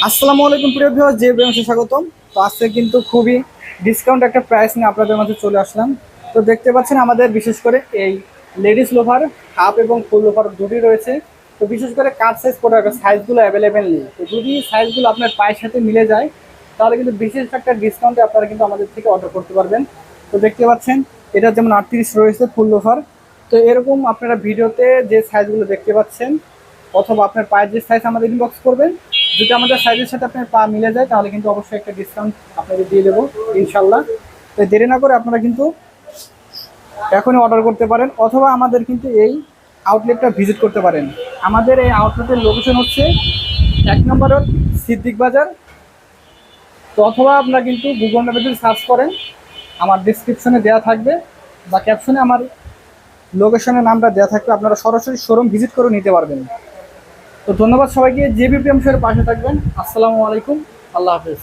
আসসালামু আলাইকুম প্রিয় ভিউয়ার, যে ব্রাঞ্চে স্বাগতম। তো আজকে কিন্তু খুবই ডিসকাউন্ট একটা প্রাইস নিয়ে আপনাদের মাঝে চলে আসলাম। তো দেখতে পাচ্ছেন আমাদের বিশেষ করে এই লেডিস লোফার হাফ এবং ফুল লোফার দুটি রয়েছে। তো বিশেষ করে কাট সাইজ প্রোডাক্ট সাইজগুলো অ্যাভেলেবেল নেই। তো যদি সাইজগুলো আপনার পায়ের সাথে মিলে যায় তাহলে কিন্তু বিশেষ একটা ডিসকাউন্টে আপনারা কিন্তু আমাদের থেকে অর্ডার করতে পারবেন। তো দেখতে পাচ্ছেন এটা যেমন 38 রয়েছে ফুল লোফার। তো এরকম আপনারা ভিডিওতে যে সাইজগুলো দেখতে পাচ্ছেন অথবা আপনার পায়ের যে সাইজ আমাদের ইনবক্স করবেন, যদি আমাদের সাইজের সাথে আপনার পা মিলে যায় তাহলে কিন্তু অবশ্যই একটা ডিসকাউন্ট আপনাকে দিয়ে দেবো ইনশাল্লাহ। তো দেরি না করে আপনারা কিন্তু এখনই অর্ডার করতে পারেন অথবা আমাদের কিন্তু এই আউটলেটটা ভিজিট করতে পারেন। আমাদের এই আউটলেটের লোকেশন হচ্ছে 1 নম্বর রোড, সিদ্দিক বাজার। তো অথবা আপনারা কিন্তু গুগল ম্যাপে যদি সার্চ করেন আমার ডিসক্রিপশনে দেওয়া থাকবে বা ক্যাপশনে আমার লোকেশনের নামটা দেওয়া থাকবে, আপনারা সরাসরি শোরুম ভিজিট করে নিতে পারবেন। তো ধন্যবাদ সবাইকে, জেবি প্রিয়াম শোয়ের পাশে থাকবেন। আসসালামু আলাইকুম, আল্লাহ হাফেজ।